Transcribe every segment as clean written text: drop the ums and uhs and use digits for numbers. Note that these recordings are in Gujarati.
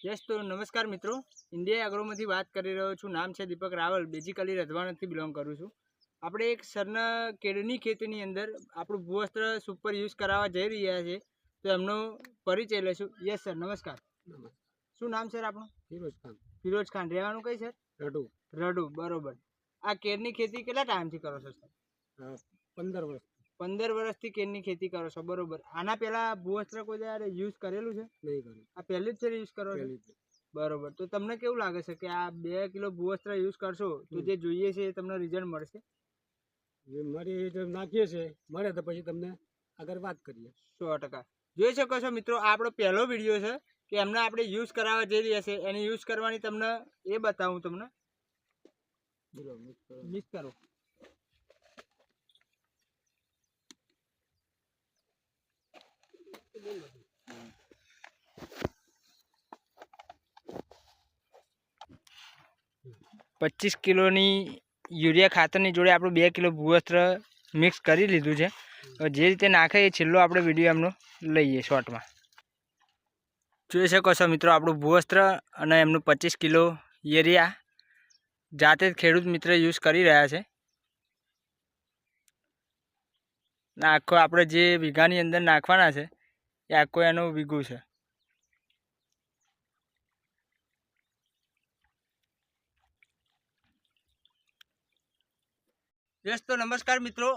યસ તો નમસ્કાર મિત્રો, ઇન્ડિયા એગ્રોમાંથી વાત કરી રહ્યો છું. નામ છે દીપક રાવલ. બેઝિકલી રધવાણથી બિલોંગ કરું છું. આપણે એક સરના કેળની ખેતીની અંદર આપણું ભૂવસ્ત્ર સુપર યુઝ કરાવવા જઈ રહ્યા છે, તો એમનો પરિચય લઈશું. યસ સર, નમસ્કાર. શું નામ સર આપણું? ફિરોજ ખાન. ફિરોજ ખાન. રહેવાનું કઈ સર? રડુ. રડુ, બરોબર. આ કેળની ખેતી કેટલા ટાઈમથી કરો છો સર? 15 વર્ષ. 15 વર્ષથી કેળની ખેતી કરો છો, બરોબર. આના પહેલા ભૂવસ્ત્ર કોઈ યારે યુઝ કરેલું છે? નહીં કર્યું. આ પહેલી જ ફેર યુઝ કરો છો? બરોબર. તો તમને કેવું લાગે છે કે આ 2 કિલો ભૂવસ્ત્ર યુઝ કરશો તો જે જોઈએ છે એ તમને રિઝલ્ટ મળશે? જે મારી જે નાખીએ છે મળે તો પછી તમને આગળ વાત કરીએ. 100%. જોઈ શકો છો મિત્રો, આ આપણો પહેલો વિડીયો છે કે એમને આપણે યુઝ કરાવવા જઈ રહ્યા છે. એને યુઝ કરવાની તમને એ બતાવું તમને. મિક્સ કરો. પચીસ કિલોની યુરિયા ખાતરની જોડે આપણું 2 કિલો ભૂવસ્ત્ર મિક્સ કરી લીધું છે. જે રીતે નાખે એ છેલ્લો આપણે વિડીયો એમનો લઈએ શોર્ટમાં. જોઈ શકો છો મિત્રો, આપણું ભૂવસ્ત્ર અને એમનું 25 કિલો યુરિયા જાતે જ ખેડૂત મિત્ર યુઝ કરી રહ્યા છે. આખો આપણે જે વીઘાની અંદર નાખવાના છે એ આખો એનો વીઘું છે. યસ તો નમસ્કાર મિત્રો,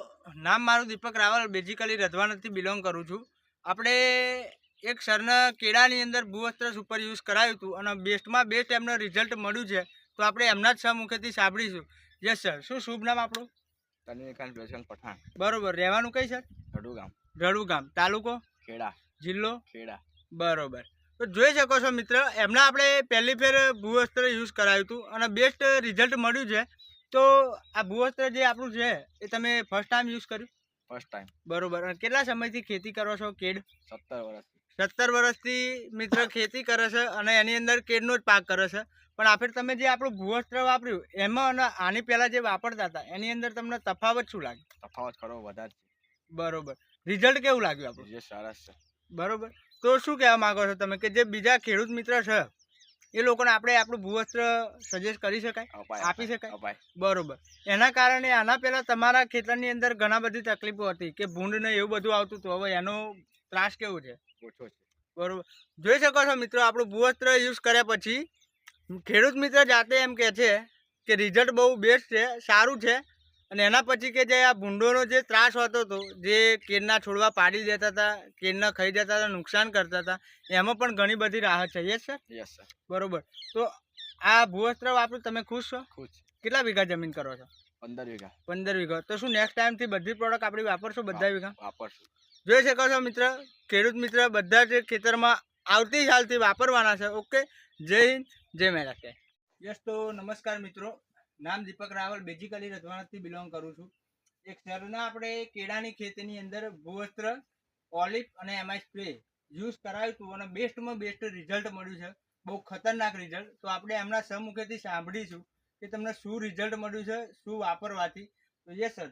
નામ મારું દીપક રાવલ. બેઝિકલી રધવાણથી બિલોંગ કરું છું. આપણે એક સરના કેળાની અંદર ભૂવસ્ત્ર સુપર યુઝ કરાવ્યું હતું અને બેસ્ટમાં બેસ્ટ એમને રિઝલ્ટ મળ્યું છે. તો આપણે એમના જ સહમુખેથી સાંભળીશું. યસ સર, શું શુભ નામ આપણું? તનવીરખાન બેસન પઠાણ. બરોબર. રહેવાનું કઈ સર? રડુ ગામ. રડુ ગામ. તાલુકો? ખેડા. જિલ્લો? ખેડા. બરોબર. તો જોઈ શકો છો મિત્ર, એમના આપણે પહેલી ફેર ભૂવસ્ત્ર યુઝ કરાવ્યું હતું અને બેસ્ટ રિઝલ્ટ મળ્યું છે. તો આ ભૂવસ્ત્ર જે આપણું છે એ તમે ફર્સ્ટ ટાઈમ યુઝ કર્યું? First time. બરોબર. અને કેટલા સમયથી ખેતી કરો છો કેળ? 17 વર્ષ. 17 વર્ષથી મિત્ર ખેતી કરે છે અને એની અંદર કેળનો જ પાક કરે છે. પણ આખરે તમે જે આપણું ભૂવસ્ત્ર વાપર્યું એમાં અને આની પહેલાં જે વાપરતા હતા એની અંદર તમને તફાવત શું લાગે? તફાવત ખરો વધારે છે. બરોબર. રિઝલ્ટ કેવું લાગ્યું આપણું? જે સરસ છે. બરોબર. તો શું કહેવા માંગો છો તમે કે જે બીજા ખેડૂત મિત્ર છે એ લોકોને આપણે આપણું ભૂવસ્ત્ર સજેસ્ટ કરી શકાય, આપી શકાય? બરોબર. એના કારણે આના પહેલાં તમારા ખેતરની અંદર ઘણા બધી તકલીફો હતી કે ભૂંડ ને એવું બધું આવતું હતું. હવે એનો ત્રાસ કેવું છે? ઓછો છે. બરોબર. જોઈ શકો છો મિત્રો, આપણું ભૂવસ્ત્ર યુઝ કર્યા પછી ખેડૂત મિત્ર જાતે એમ કહે છે કે રિઝલ્ટ બહુ બેસ્ટ છે, સારું છે. અને એના પછી કે જે આ ભૂંડોનો જે ત્રાસ હોતો હતો, જે કેળના છોડવા પાડી દેતા હતા, કેળના ખાઈ જતા હતા, નુકસાન કરતા હતા, એમાં પણ ઘણી બધી રાહત છે. Yes sir? Yes sir. બરોબર. તો આ ભૂવસ્ત્ર વાપરું તમે ખુશ છો? ખુશ. કેટલા વીઘા જમીન કરો છો? 15 વીઘા. 15 વીઘા. તો શું નેક્સ્ટ ટાઈમથી બધી પ્રોડક્ટ આપણી વાપરશો બધા વીઘા? વાપરશું. જોઈ શકો છો મિત્ર, ખેડૂત મિત્ર બધા જ ખેતરમાં આવતી સાલથી વાપરવાના છે. ઓકે, જય હિન્દ, જય મહારાષ્ટ્ર. યસ તો નમસ્કાર મિત્રો, નામ દીપક રાવલ. બેઝિકલી રધવાણથી બિલોંગ કરું છું. એક સરના આપણે કેળાની ખેતીની અંદર ભૂવસ્ત્ર, ઓલિફ અને એમઆઈ સ્પ્રે યુઝ કરાવ્યું હતું અને બેસ્ટમાં બેસ્ટ રિઝલ્ટ મળ્યું છે. બહુ ખતરનાક રિઝલ્ટ. તો આપણે એમના સહમુખેથી સાંભળીશું કે તમને શું રિઝલ્ટ મળ્યું છે, શું વાપરવાથી. તો યસ સર,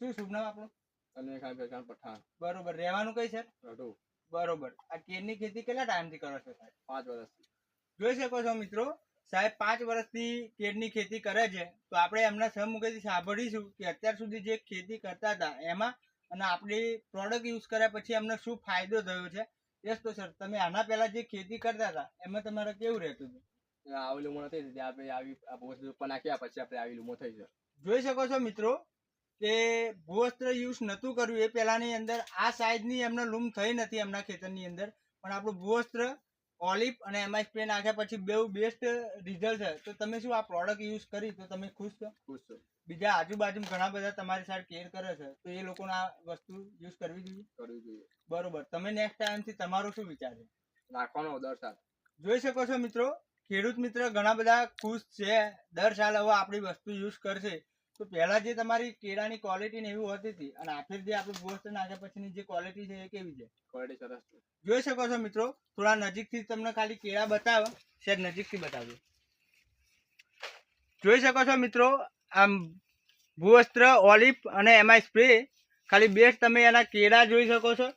શું શુભ નામ આપણું? તનવીરખાન બેસન પઠાણ. બરોબર. રહેવાનું કઈ સર? રડુ. બરોબર. આ કેળની ખેતી કેટલા ટાઈમથી કરો છો સાહેબ? 5 વર્ષથી. જોઈ શકો છો મિત્રો, સાહેબ 5 વર્ષથી કેળની ખેતી કરે છે. તો આપણે એમના સહમુખેથી સાંભળીશું કે અત્યાર સુધી જે ખેતી કરતા હતા એમાં અને આપણી પ્રોડક્ટ યુઝ કર્યા પછી એમને શું ફાયદો થયો છે. યસ તો સર, તમે આના પહેલા જે ખેતી કરતા હતા એમાં તમારે કેવું રહેતું હતું? આવી લૂમો નથી. આપણે આવી આ ભૂવસ્ત્ર ઉપર નાખ્યા પછી આપણે આવી લૂમો થઈ છે. જોઈ શકો છો મિત્રો કે ભૂવસ્ત્ર યુઝ નહોતું કર્યું એ પહેલાની અંદર આ સાઈઝની એમને લૂમ થઈ નથી એમના ખેતરની અંદર. પણ આપણું ભૂવસ્ત્ર, ઓલિફ અને એમઆઈ સ્પ્રે નાખ્યા પછી બહુ બેસ્ટ રિઝલ્ટ છે. તો તમે શું આ પ્રોડક્ટ યુઝ કરી તો તમે ખુશ છો? ખુશ છું. બીજા આજુબાજુ ઘણા બધા તમારી સાઈડ કેર કરે છે, તો એ લોકોને આ વસ્તુ યુઝ કરવી જોઈએ? કરવું જોઈએ. બરોબર. તમે નેક્સ્ટ ટાઈમથી તમારું શું વિચાર છે? નાખવાનો દર સાલ. જોઈ શકો છો મિત્રો, ખેડૂત મિત્ર ઘણા બધા ખુશ છે. દર સાલ હવે આપણી વસ્તુ યુઝ કરશે. તો પહેલાં જે તમારી કેળાની ક્વોલિટી ને એવી હોતી હતી અને આખરે જે આપણે ભૂવસ્ત્ર નાખ્યા પછીની જે ક્વોલિટી છે એ કેવી છે? ક્વોલિટી સરસ છે. જોઈ શકો છો મિત્રો, થોડા નજીકથી તમને ખાલી કેળા બતાવો. શેર નજીકથી બતાવજો. જોઈ શકો છો મિત્રો, આમ ભૂવસ્ત્ર, ઓલિફ અને એમઆઈ સ્પ્રે ખાલી બેસ્ટ તમે એના કેળા જોઈ શકો છો,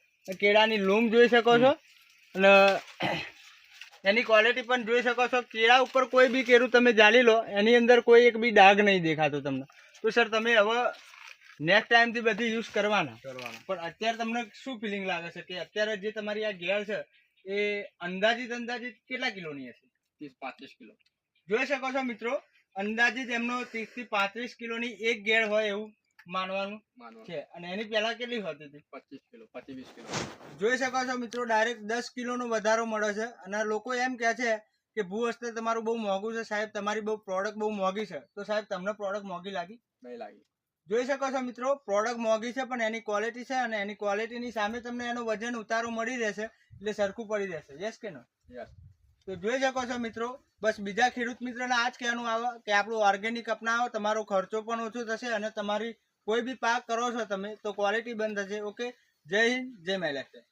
કેળાની લૂમ જોઈ શકો છો અને એની ક્વોલિટી પણ જોઈ શકો છો. કેળા ઉપર કોઈ બી કેળું તમે જાળી લો એની અંદર કોઈ એક બી ડાઘ નહીં દેખાતો તમને. તો સર તમે હવે નેક્સ્ટ ટાઈમથી બધી યુઝ કરવાના. પણ અત્યારે તમને શું ફિલિંગ લાગે છે કે અત્યારે જે તમારી આ ગેળ છે એ અંદાજિત કેટલા કિલોની હશે? 30-35 કિલો જોઈ શકો છો મિત્રો, અંદાજિત એમનો 30 થી 35 કિલોની એક ગેળ હોય એવું માનવાનું છે. અને એની પહેલા કેટલી હોતી હતી? 25 કિલો 25-20 કિલો. જોઈ શકો છો મિત્રો, ડાયરેક્ટ 10 કિલોનો વધારો મળે છે. અને લોકો એમ કહે છે કે ભૂ હસ્તે તમારું બહુ મોંઘું છે સાહેબ, તમારી બહુ પ્રોડક્ટ બહુ મોંઘી છે. તો સાહેબ તમને પ્રોડક્ટ મોંઘી લાગી? નહીં લાગી. જોઈ શકો છો મિત્રો, પ્રોડક્ટ મોંઘી છે પણ એની ક્વોલિટી છે, અને એની ક્વોલિટીની સામે તમને એનો વજન ઉતારો મળી રહેશે એટલે સરખું પડી રહેશે. યસ કે નો? યસ. તો જોઈ શકો છો મિત્રો, બસ બીજા ખેડૂત મિત્રોને આ જ કહેવાનું આવે કે આપણું ઓર્ગેનિક અપનાવો, તમારો ખર્ચો પણ ઓછો થશે અને તમારી કોઈ બી પાક કરો છો તમે તો ક્વોલિટી બંધ થશે. ઓકે, જય હિન્દ, જય મહિલા.